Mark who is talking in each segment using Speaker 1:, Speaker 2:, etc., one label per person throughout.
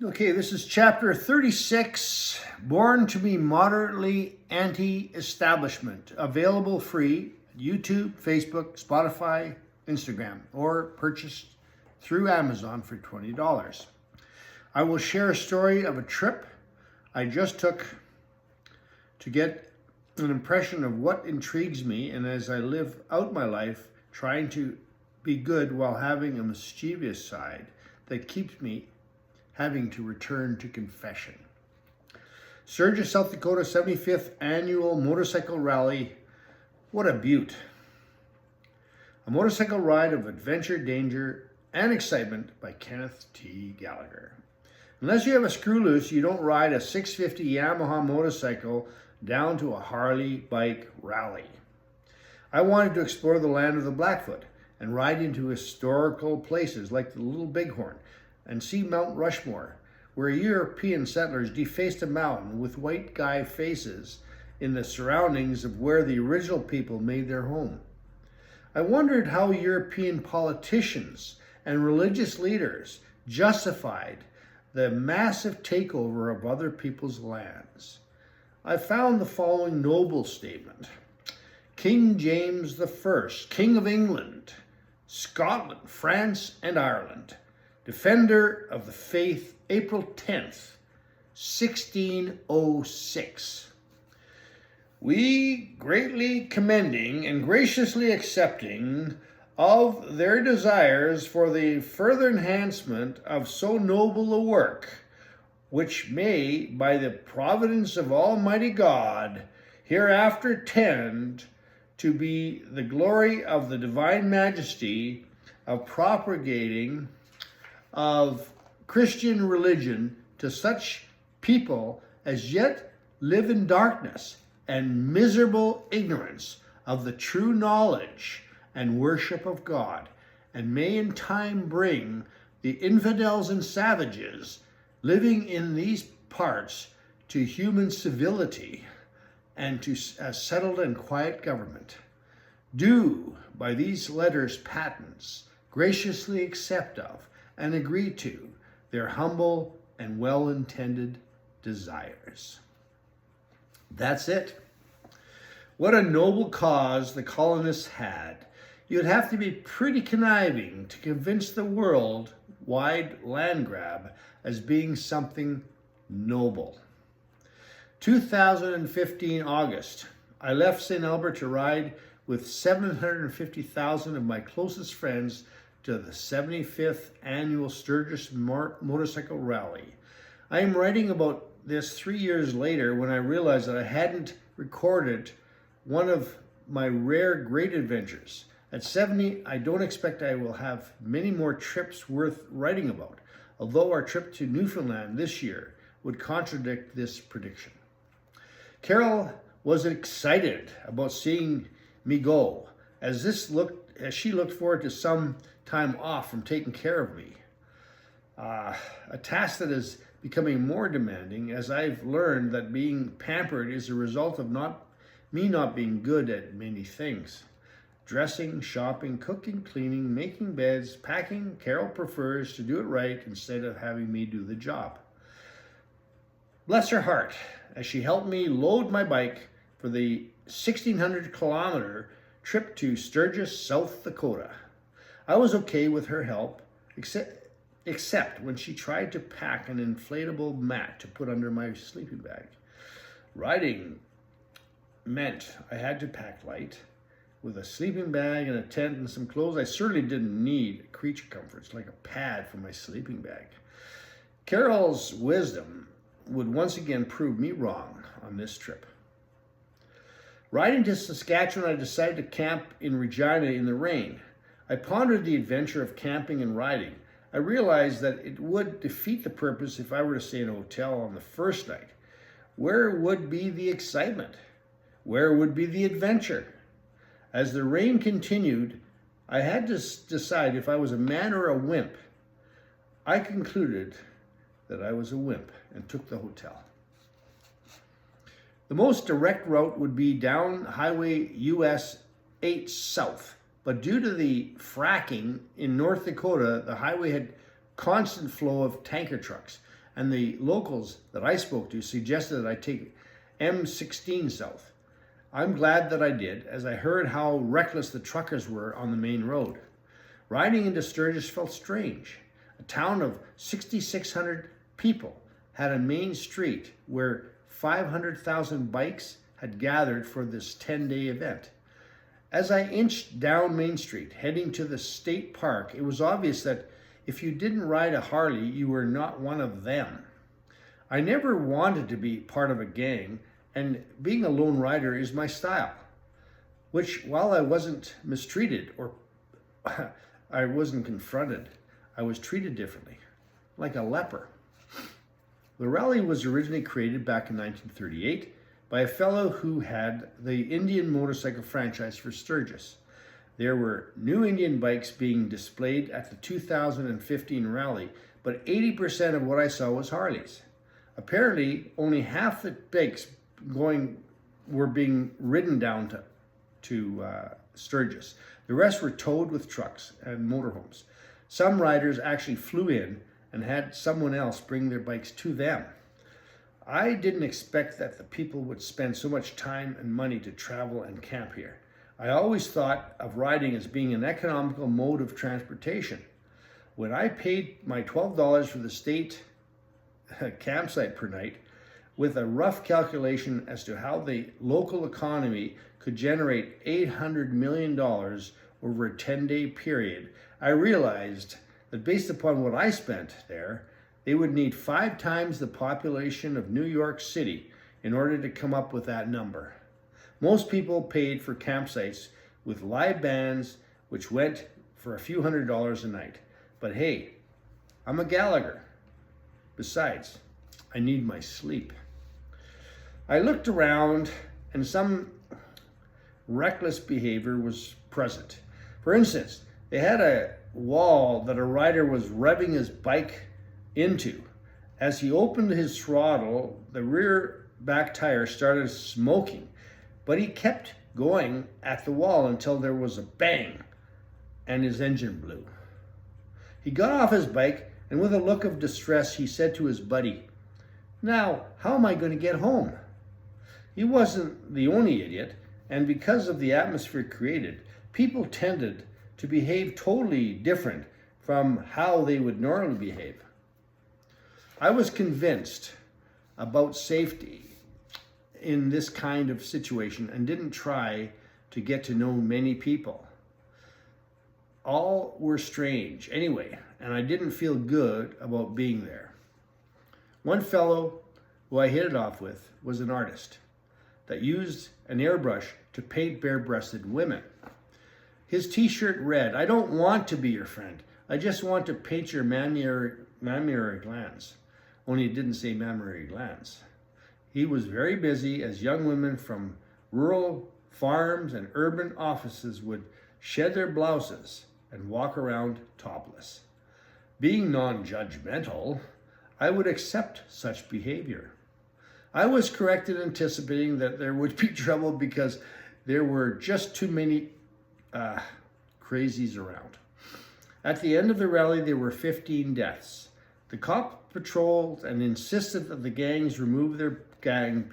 Speaker 1: Okay, this is chapter 36, Born to be Moderately Anti-Establishment. Available free at YouTube, Facebook, Spotify, Instagram, or purchased through Amazon for $20. I will share a story of a trip I just took to get an impression of what intrigues me, and as I live out my life trying to be good while having a mischievous side that keeps me having to return to confession. Sturgis, South Dakota, 75th Annual Motorcycle Rally. What a beaut. A motorcycle ride of adventure, danger, and excitement by Kenneth T. Gallagher. Unless you have a screw loose, you don't ride a 650 Yamaha motorcycle down to a Harley bike rally. I wanted to explore the land of the Blackfoot and ride into historical places like the Little Bighorn and see Mount Rushmore, where European settlers defaced a mountain with white guy faces in the surroundings of where the original people made their home. I wondered how European politicians and religious leaders justified the massive takeover of other people's lands. I found the following noble statement. King James I, King of England, Scotland, France, and Ireland, defender of the faith, April 10th, 1606. We greatly commending and graciously accepting of their desires for the further enhancement of so noble a work, which may, by the providence of Almighty God, hereafter tend to be the glory of the divine majesty of propagating of Christian religion to such people as yet live in darkness and miserable ignorance of the true knowledge and worship of God, and may in time bring the infidels and savages living in these parts to human civility and to a settled and quiet government. Do by these letters patents graciously accept of and agree to their humble and well-intended desires. That's it. What a noble cause the colonists had. You'd have to be pretty conniving to convince the world-wide land grab as being something noble. 2015 August, I left St. Albert to ride with 750,000 of my closest friends to the 75th Annual Sturgis Motorcycle Rally. I am writing about this 3 years later when I realized that I hadn't recorded one of my rare great adventures. At 70, I don't expect I will have many more trips worth writing about, although our trip to Newfoundland this year would contradict this prediction. Carol was excited about seeing me go, as she looked forward to some time off from taking care of me. A task that is becoming more demanding as I've learned that being pampered is a result of me not being good at many things. Dressing, shopping, cooking, cleaning, making beds, packing. Carol prefers to do it right instead of having me do the job. Bless her heart, as she helped me load my bike for the 1,600-kilometer trip to Sturgis, South Dakota. I was okay with her help, except when she tried to pack an inflatable mat to put under my sleeping bag. Riding meant I had to pack light, with a sleeping bag and a tent and some clothes. I certainly didn't need creature comforts like a pad for my sleeping bag. Carol's wisdom would once again prove me wrong on this trip. Riding to Saskatchewan, I decided to camp in Regina in the rain. I pondered the adventure of camping and riding. I realized that it would defeat the purpose if I were to stay in a hotel on the first night. Where would be the excitement? Where would be the adventure? As the rain continued, I had to decide if I was a man or a wimp. I concluded that I was a wimp and took the hotel. The most direct route would be down Highway US 8 South, but due to the fracking in North Dakota, the highway had constant flow of tanker trucks, and the locals that I spoke to suggested that I take M16 south. I'm glad that I did, as I heard how reckless the truckers were on the main road. Riding into Sturgis felt strange. A town of 6,600 people had a main street where 500,000 bikes had gathered for this 10-day event. As I inched down Main Street, heading to the state park, it was obvious that if you didn't ride a Harley, you were not one of them. I never wanted to be part of a gang, and being a lone rider is my style, which, while I wasn't mistreated or I wasn't confronted, I was treated differently, like a leper. The rally was originally created back in 1938 by a fellow who had the Indian motorcycle franchise for Sturgis. There were new Indian bikes being displayed at the 2015 rally, but 80% of what I saw was Harleys. Apparently, only half the bikes were being ridden down to Sturgis. The rest were towed with trucks and motorhomes. Some riders actually flew in and had someone else bring their bikes to them. I didn't expect that the people would spend so much time and money to travel and camp here. I always thought of riding as being an economical mode of transportation. When I paid my $12 for the state campsite per night, with a rough calculation as to how the local economy could generate $800 million over a 10-day period, I realized that based upon what I spent there, they would need 5 times the population of New York City in order to come up with that number. Most people paid for campsites with live bands, which went for a few $100s a night. But hey, I'm a Gallagher. Besides, I need my sleep. I looked around and some reckless behavior was present. For instance, they had a wall that a rider was revving his bike into. As he opened his throttle, the rear back tire started smoking, but he kept going at the wall until there was a bang and his engine blew. He got off his bike and with a look of distress, he said to his buddy, "Now, how am I going to get home?" He wasn't the only idiot, and because of the atmosphere created, people tended to behave totally different from how they would normally behave. I was convinced about safety in this kind of situation and didn't try to get to know many people. All were strange anyway, and I didn't feel good about being there. One fellow who I hit it off with was an artist that used an airbrush to paint bare-breasted women. His t-shirt read, "I don't want to be your friend. I just want to paint your mammary glands." Only it didn't say mammary glands. He was very busy as young women from rural farms and urban offices would shed their blouses and walk around topless. Being non-judgmental, I would accept such behavior. I was correct in anticipating that there would be trouble because there were just too many crazies around. At the end of the rally, there were 15 deaths. The cop patrolled and insisted that the gangs remove their gang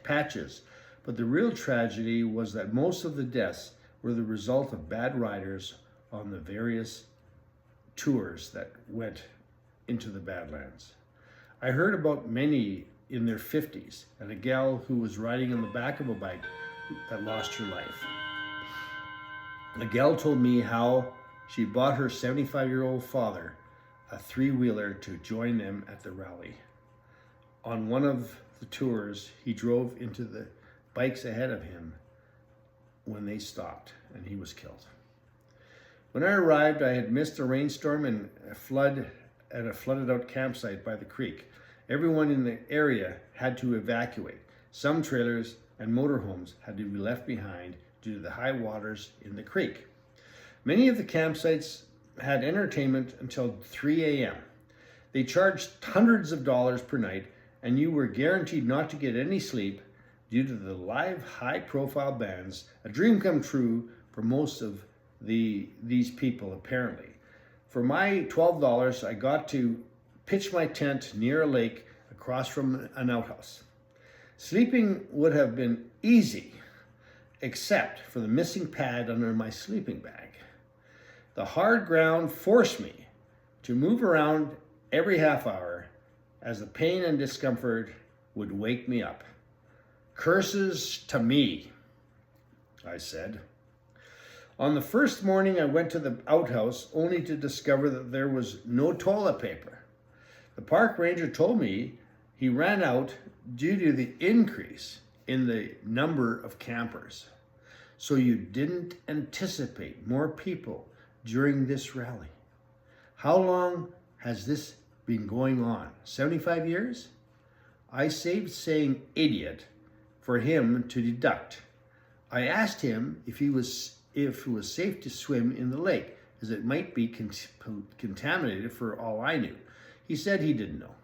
Speaker 1: patches, but the real tragedy was that most of the deaths were the result of bad riders on the various tours that went into the Badlands. I heard about many in their 50s and a gal who was riding on the back of a bike that lost her life. The gal told me how she bought her 75-year-old father a 3-wheeler to join them at the rally. On one of the tours, he drove into the bikes ahead of him when they stopped, and he was killed. When I arrived, I had missed a rainstorm and a flood at a flooded-out campsite by the creek. Everyone in the area had to evacuate. Some trailers and motorhomes had to be left behind due to the high waters in the creek. Many of the campsites had entertainment until 3 a.m. They charged hundreds of dollars per night, and you were guaranteed not to get any sleep due to the live high-profile bands, a dream come true for most of these people apparently. For my $12, I got to pitched my tent near a lake across from an outhouse. Sleeping would have been easy, except for the missing pad under my sleeping bag. The hard ground forced me to move around every half hour as the pain and discomfort would wake me up. "Curses to me," I said. On the first morning, I went to the outhouse only to discover that there was no toilet paper. The park ranger told me he ran out due to the increase in the number of campers. "So you didn't anticipate more people during this rally. How long has this been going on? 75 years? I saved saying idiot for him to deduct. I asked him if it was safe to swim in the lake, as it might be contaminated for all I knew. He said he didn't know.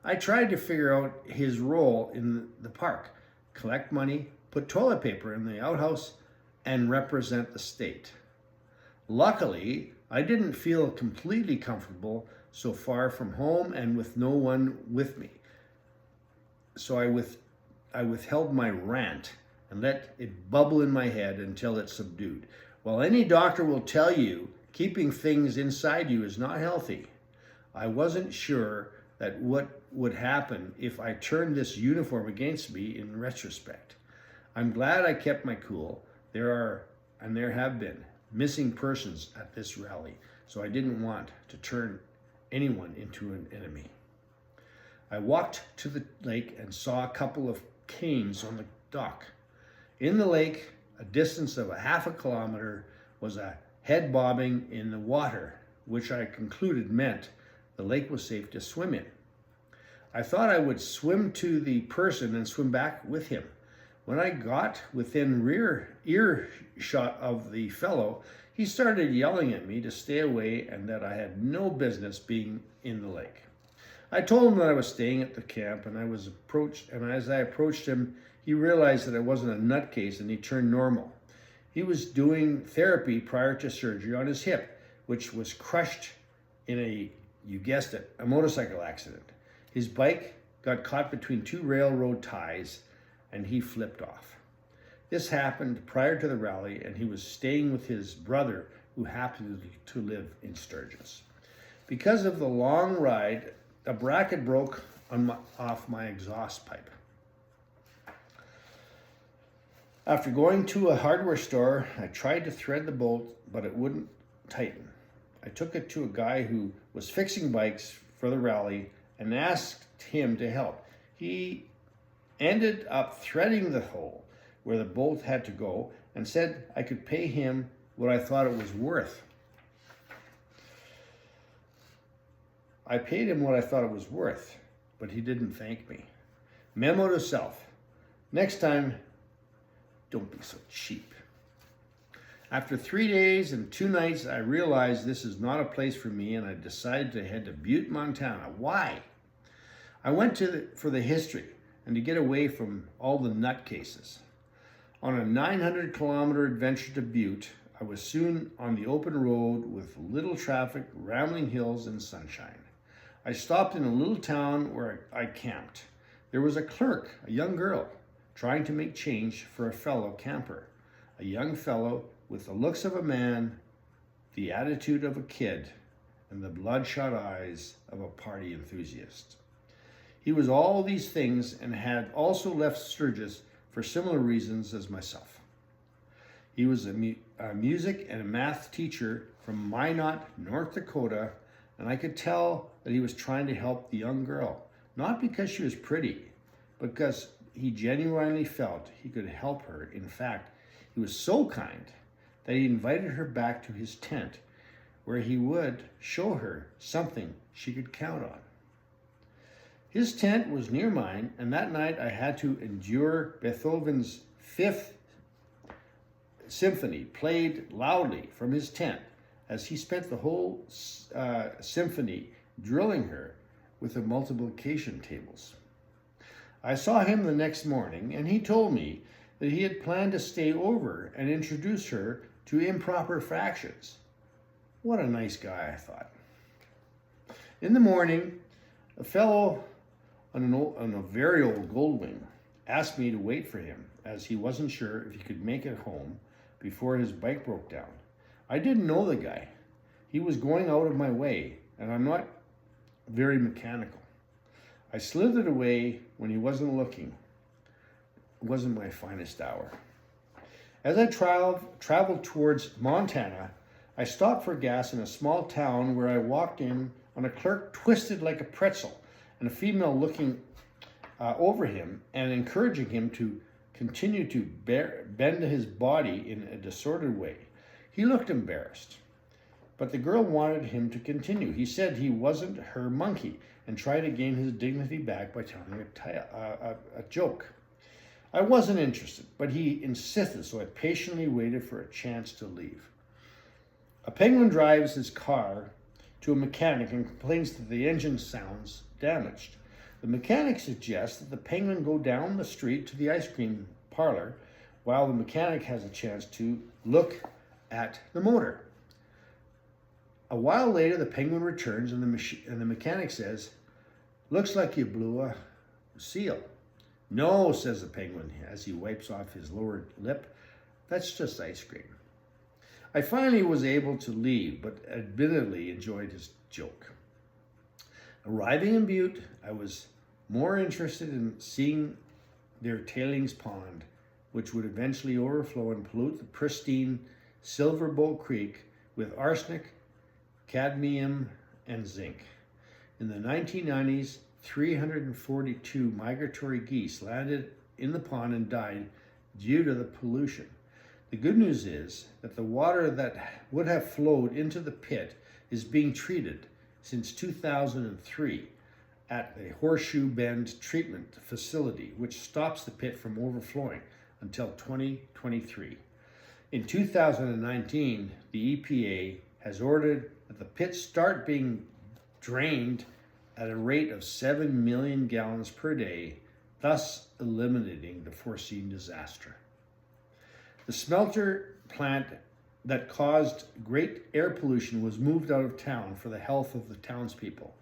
Speaker 1: I tried to figure out his role in the park, collect money, put toilet paper in the outhouse, and represent the state. Luckily, I didn't feel completely comfortable so far from home and with no one with me. So I withheld my rant and let it bubble in my head until it subdued. While any doctor will tell you keeping things inside you is not healthy, I wasn't sure that what would happen if I turned this uniform against me in retrospect. I'm glad I kept my cool. There have been missing persons at this rally, so I didn't want to turn anyone into an enemy. I walked to the lake and saw a couple of canes on the dock. In the lake, a distance of a half a kilometer, was a head bobbing in the water, which I concluded meant the lake was safe to swim in. I thought I would swim to the person and swim back with him. When I got within earshot of the fellow, he started yelling at me to stay away and that I had no business being in the lake. I told him that I was staying at the camp, and as I approached him, he realized that I wasn't a nutcase and he turned normal. He was doing therapy prior to surgery on his hip, which was crushed in you guessed it, a motorcycle accident. His bike got caught between two railroad ties and he flipped off. This happened prior to the rally, and he was staying with his brother, who happened to live in Sturgis. Because of the long ride, a bracket broke off my exhaust pipe. After going to a hardware store, I tried to thread the bolt, but it wouldn't tighten. I took it to a guy who was fixing bikes for the rally and asked him to help. He ended up threading the hole where the bolt had to go and said I could pay him what I thought it was worth. I paid him what I thought it was worth, but he didn't thank me. Memo to self: next time, don't be so cheap. After 3 days and 2 nights, I realized this is not a place for me, and I decided to head to Butte, Montana. Why? I went for the history and to get away from all the nutcases. On a 900-kilometer adventure to Butte, I was soon on the open road with little traffic, rambling hills, and sunshine. I stopped in a little town where I camped. There was a clerk, a young girl, trying to make change for a fellow camper. A young fellow with the looks of a man, the attitude of a kid, and the bloodshot eyes of a party enthusiast. He was all these things and had also left Sturgis for similar reasons as myself. He was a music and a math teacher from Minot, North Dakota, and I could tell that he was trying to help the young girl, not because she was pretty, but because he genuinely felt he could help her. In fact, he was so kind that he invited her back to his tent, where he would show her something she could count on. His tent was near mine, and that night I had to endure Beethoven's Fifth Symphony played loudly from his tent, as he spent the whole symphony drilling her with the multiplication tables. I saw him the next morning, and he told me that he had planned to stay over and introduce her to improper fractions. What a nice guy, I thought. In the morning, A fellow on a very old Goldwing asked me to wait for him as he wasn't sure if he could make it home before his bike broke down. I didn't know the guy. He was going out of my way, and I'm not very mechanical. I slithered away when he wasn't looking. It wasn't my finest hour. As I traveled towards Montana, I stopped for gas in a small town where I walked in on a clerk twisted like a pretzel and a female looking over him and encouraging him to continue to bend his body in a disordered way. He looked embarrassed, but the girl wanted him to continue. He said he wasn't her monkey and tried to gain his dignity back by telling a joke. I wasn't interested, but he insisted, so I patiently waited for a chance to leave. A penguin drives his car to a mechanic and complains that the engine sounds damaged. The mechanic suggests that the penguin go down the street to the ice cream parlor while the mechanic has a chance to look at the motor. A while later, the penguin returns and the mechanic says, "Looks like you blew a seal." "No," says the penguin as he wipes off his lower lip. "That's just ice cream." I finally was able to leave, but admittedly enjoyed his joke. Arriving in Butte, I was more interested in seeing their tailings pond, which would eventually overflow and pollute the pristine Silver Bowl Creek with arsenic, cadmium, and zinc. In the 1990s, 342 migratory geese landed in the pond and died due to the pollution. The good news is that the water that would have flowed into the pit is being treated since 2003 at the Horseshoe Bend Treatment Facility, which stops the pit from overflowing until 2023. In 2019, the EPA has ordered that the pit start being drained at a rate of 7 million gallons per day, thus eliminating the foreseen disaster. The smelter plant that caused great air pollution was moved out of town for the health of the townspeople.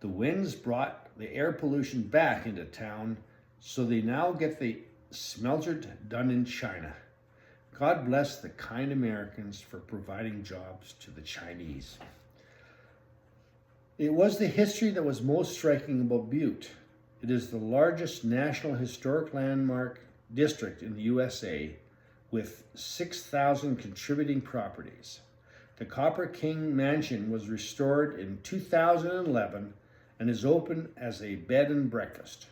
Speaker 1: The winds brought the air pollution back into town, so they now get the smelter done in China. God bless the kind Americans for providing jobs to the Chinese. It was the history that was most striking about Butte. It is the largest National Historic Landmark district in the USA, with 6,000 contributing properties. The Copper King Mansion was restored in 2011 and is open as a bed and breakfast.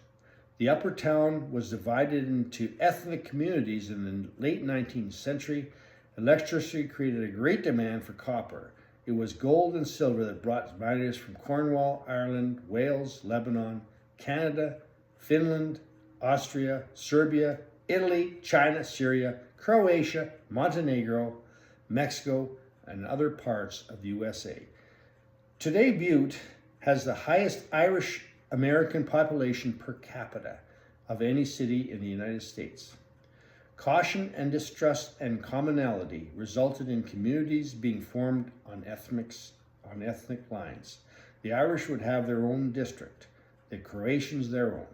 Speaker 1: The upper town was divided into ethnic communities in the late 19th century. Electricity created a great demand for copper. It was gold and silver that brought miners from Cornwall, Ireland, Wales, Lebanon, Canada, Finland, Austria, Serbia, Italy, China, Syria, Croatia, Montenegro, Mexico, and other parts of the USA. Today, Butte has the highest Irish American population per capita of any city in the United States. Caution and distrust and commonality resulted in communities being formed on ethnic lines. The Irish would have their own district, the Croatians their own.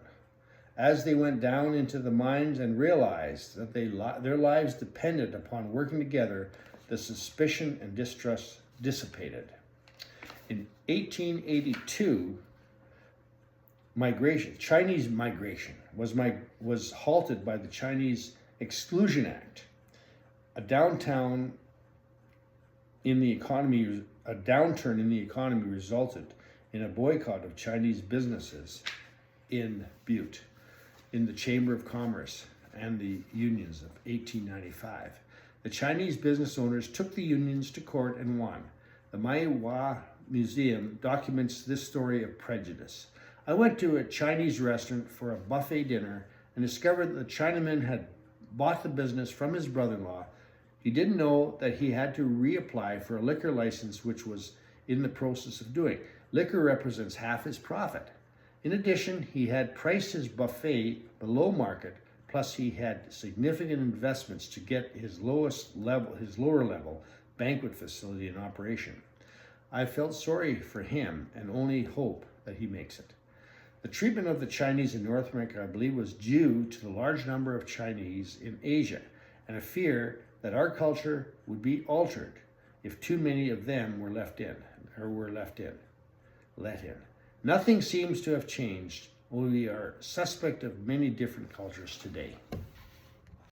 Speaker 1: As they went down into the mines and realized that their lives depended upon working together, the suspicion and distrust dissipated. In 1882, Chinese migration was halted by the Chinese Exclusion Act. A downturn in the economy resulted in a boycott of Chinese businesses in Butte, in the Chamber of Commerce and the unions of 1895. The Chinese business owners took the unions to court and won. The Maiwa Museum documents this story of prejudice. I went to a Chinese restaurant for a buffet dinner and discovered that the Chinaman had bought the business from his brother-in-law. He didn't know that he had to reapply for a liquor license, which was in the process of doing. Liquor represents half his profit. In addition, he had priced his buffet below market, plus he had significant investments to get his lower level banquet facility in operation. I felt sorry for him and only hope that he makes it. The treatment of the Chinese in North America, I believe, was due to the large number of Chinese in Asia and a fear that our culture would be altered if too many of them were let in. Nothing seems to have changed. We are suspect of many different cultures today.